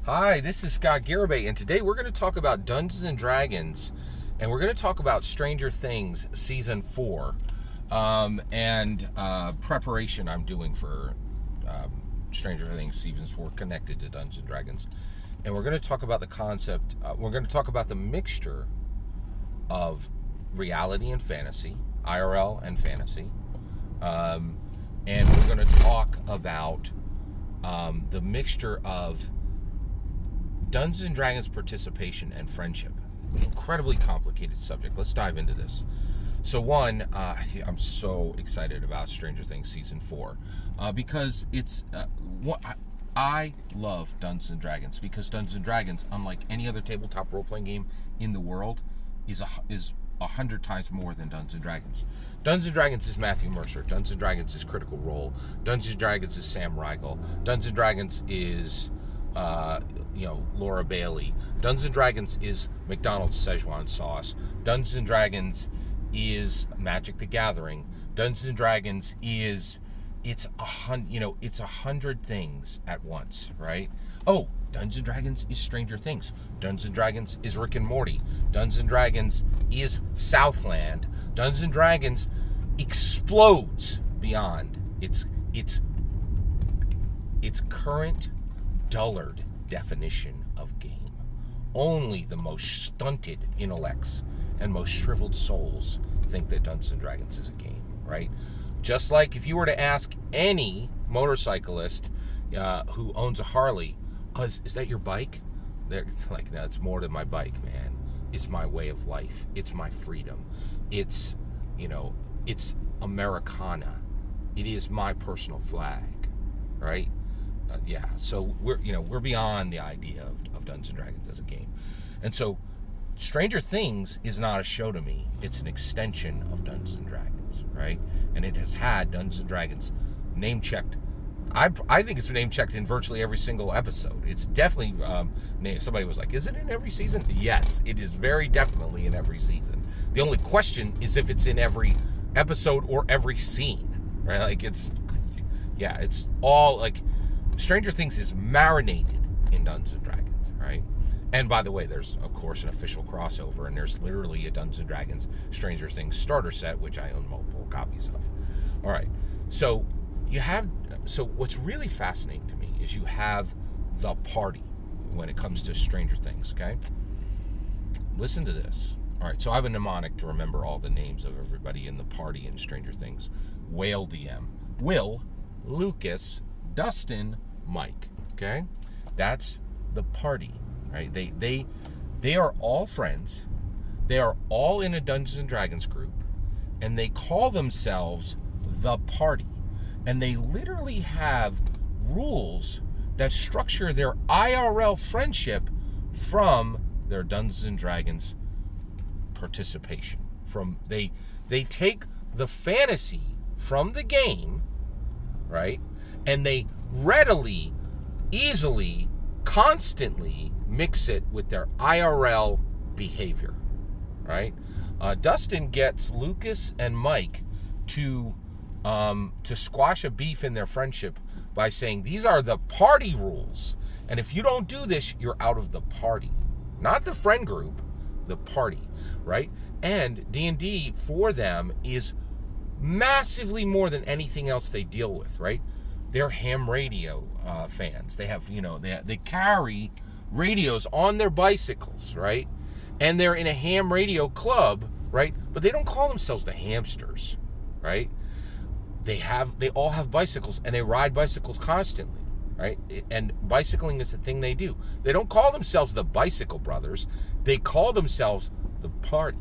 Hi, this is Scott Garibay, and today we're going to talk about Dungeons and Dragons, and we're going to talk about Stranger Things Season 4, and preparation I'm doing for Stranger Things Season 4 connected to Dungeons and Dragons. And we're going to talk about the concept, we're going to talk about the mixture of reality and fantasy, IRL and fantasy, and we're going to talk about the mixture of Dungeons and Dragons participation and friendship. Incredibly complicated subject. Let's dive into this. So one, I'm so excited about Stranger Things Season 4 because it's I love Dungeons and Dragons because Dungeons and Dragons, unlike any other tabletop role-playing game in the world, is 100 times more than Dungeons and Dragons. Dungeons and Dragons is Matthew Mercer. Dungeons and Dragons is Critical Role. Dungeons and Dragons is Sam Riegel. Dungeons and Dragons is Laura Bailey. Dungeons and Dragons is McDonald's Szechuan sauce. Dungeons and Dragons is Magic the Gathering. Dungeons and Dragons is it's 100 things at once, right? Oh, Dungeons and Dragons is Stranger Things. Dungeons and Dragons is Rick and Morty. Dungeons and Dragons is Southland. Dungeons and Dragons explodes beyond its current dullard definition of game. Only the most stunted intellects and most shriveled souls think that Dungeons and Dragons is a game, right? Just like if you were to ask any motorcyclist who owns a Harley, is that your bike? They're like, no, it's more than my bike, man. It's my way of life. It's my freedom. It's Americana. It is my personal flag, right? So we're beyond the idea of Dungeons and Dragons as a game. And so Stranger Things is not a show to me. It's an extension of Dungeons and Dragons, right? And it has had Dungeons and Dragons name-checked. I think it's been name-checked in virtually every single episode. It's definitely named. Somebody was like, is it in every season? Yes, it is very definitely in every season. The only question is if it's in every episode or every scene, right? Like it's all like Stranger Things is marinated in Dungeons and Dragons, right? And by the way, there's of course an official crossover, and there's literally a Dungeons and Dragons Stranger Things starter set, which I own multiple copies of. All right, so what's really fascinating to me is you have the party when it comes to Stranger Things. Okay, listen to this. All right, so I have a mnemonic to remember all the names of everybody in the party in Stranger Things. Whale DM, Will, Lucas, Dustin, Mike. Okay, that's the party, right? They are all friends. They are all in a Dungeons and Dragons group, and they call themselves the party. And they literally have rules that structure their IRL friendship from their Dungeons and Dragons participation. They take the fantasy from the game, right? And they readily, easily, constantly mix it with their IRL behavior, right? Dustin gets Lucas and Mike to squash a beef in their friendship by saying, these are the party rules, and if you don't do this, you're out of the party. Not the friend group, the party, right? And D&D for them is massively more than anything else they deal with, right? They're ham radio fans. They have, they carry radios on their bicycles, right? And they're in a ham radio club, right? But they don't call themselves the Hamsters, right? They all have bicycles, and they ride bicycles constantly, right? And bicycling is the thing they do. They don't call themselves the Bicycle Brothers. They call themselves the party.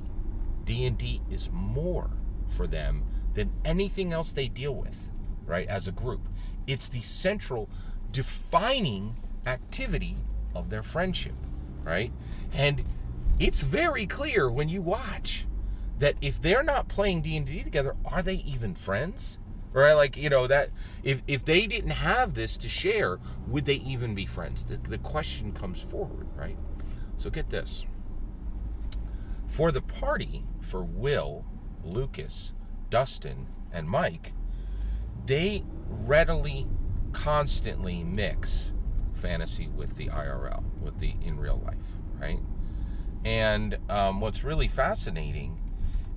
D&D is more for them than anything else they deal with, right, as a group. It's the central defining activity of their friendship, right? And it's very clear when you watch that if they're not playing D&D together, are they even friends? Right? Like, that if they didn't have this to share, would they even be friends? The question comes forward, right? So get this. For the party, for Will, Lucas, Dustin, and Mike, they readily, constantly mix fantasy with the IRL, with the in real life, right? And what's really fascinating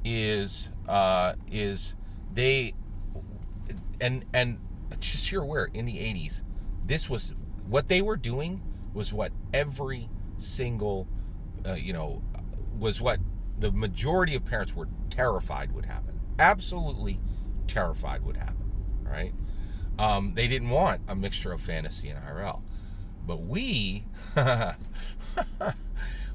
is they and just so you're aware, in the 80s, this was what they were doing was what every single was what the majority of parents were terrified would happen. Absolutely terrified would happen. Right? They didn't want a mixture of fantasy and IRL, but we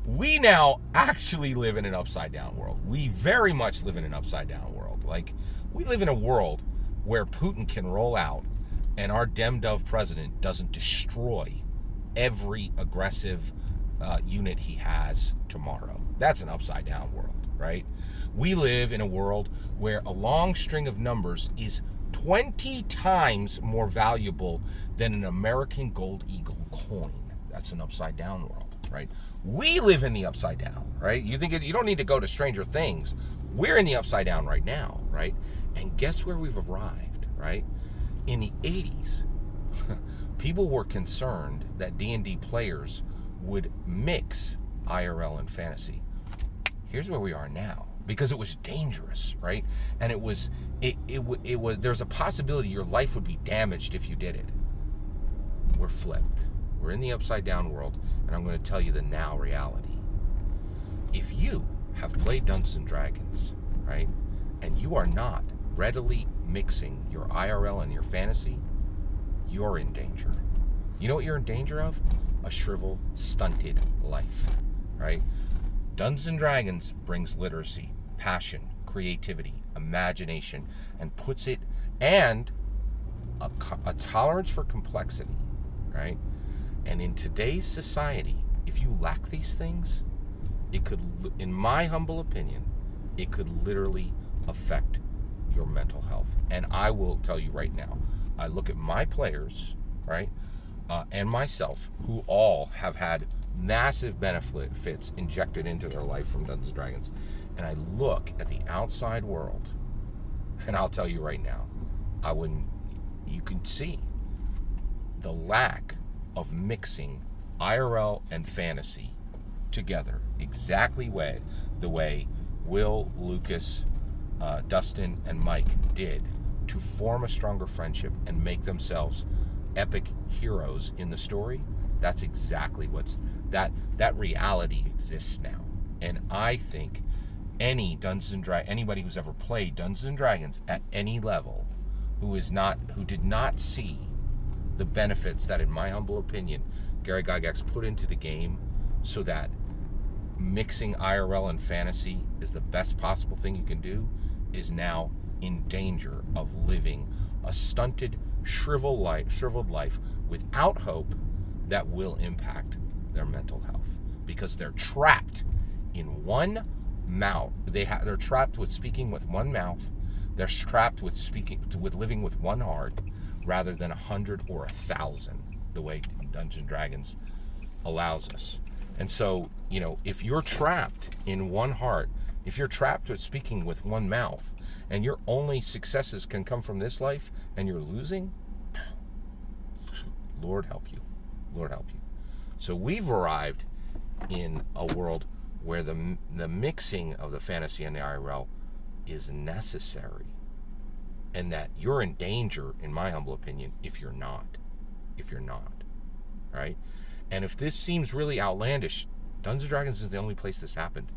we now actually live in an upside down world. We very much live in an upside down world. Like, we live in a world where Putin can roll out and our Demdov president doesn't destroy every aggressive unit he has tomorrow. That's an upside down world, right? We live in a world where a long string of numbers is 20 times more valuable than an American gold eagle coin. That's an upside down world, right? We live in the upside down, right? You don't need to go to Stranger Things. We're in the upside down right now, right? And guess where we've arrived, right? In the 80s, people were concerned that D&D players would mix IRL and fantasy. Here's where we are now, because it was dangerous, right? And it was there's a possibility your life would be damaged if you did it. We're flipped. We're in the upside down world, and I'm going to tell you the now reality. If you have played Dungeons and Dragons, right, and you are not readily mixing your IRL and your fantasy, you're in danger. You know what you're in danger of? A shriveled, stunted life, right? Dungeons and Dragons brings literacy, passion, creativity, imagination, and puts it, and a tolerance for complexity, right? And in today's society, if you lack these things, it could, in my humble opinion, it could literally affect your mental health. And I will tell you right now, I look at my players, right, and myself, who all have had massive benefits injected into their life from Dungeons and Dragons, and I look at the outside world, and I'll tell you right now, you can see the lack of mixing IRL and fantasy together exactly the way Will, Lucas, Dustin, and Mike did to form a stronger friendship and make themselves epic heroes in the story. That's exactly that reality exists now. And I think anybody who's ever played Dungeons and Dragons at any level who did not see the benefits that, in my humble opinion, Gary Gygax put into the game so that mixing IRL and fantasy is the best possible thing you can do, is now in danger of living a stunted, shriveled life without hope that will impact their mental health, because they're trapped in one mouth. They're trapped with speaking with one mouth. They're trapped with living with one heart, rather than 100 or 1,000, the way Dungeons and Dragons allows us. And so, if you're trapped in one heart, if you're trapped with speaking with one mouth, and your only successes can come from this life, and you're losing, Lord help you. Lord help you. So we've arrived in a world where the mixing of the fantasy and the IRL is necessary, and that you're in danger, in my humble opinion, if you're not, right? And if this seems really outlandish, Dungeons & Dragons is the only place this happened.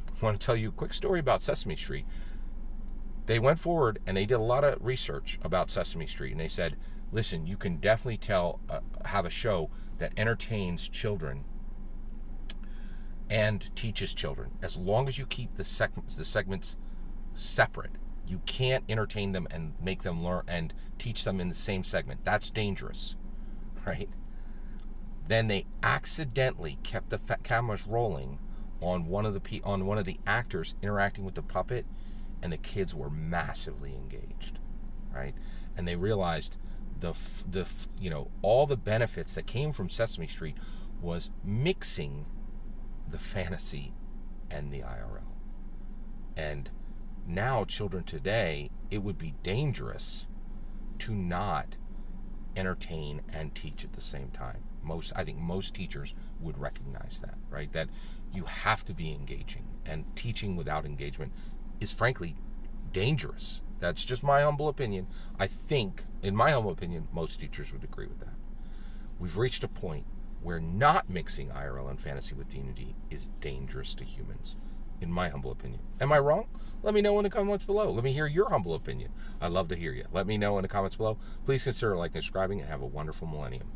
I want to tell you a quick story about Sesame Street. They went forward and they did a lot of research about Sesame Street, and they said, listen, you can definitely have a show that entertains children and teaches children, as long as you keep the segments separate. You can't entertain them and make them learn and teach them in the same segment. That's dangerous, right? Then they accidentally kept the cameras rolling on one of the actors interacting with the puppet, and the kids were massively engaged, right? And they realized all the benefits that came from Sesame Street was mixing the fantasy and the IRL. And now children today, it would be dangerous to not entertain and teach at the same time. I think most teachers would recognize that, right? That you have to be engaging, and teaching without engagement is frankly dangerous. That's just my humble opinion. I think, in my humble opinion, most teachers would agree with that. We've reached a point where not mixing IRL and fantasy with D&D is dangerous to humans, in my humble opinion. Am I wrong? Let me know in the comments below. Let me hear your humble opinion. I'd love to hear you. Let me know in the comments below. Please consider liking and subscribing, and have a wonderful millennium.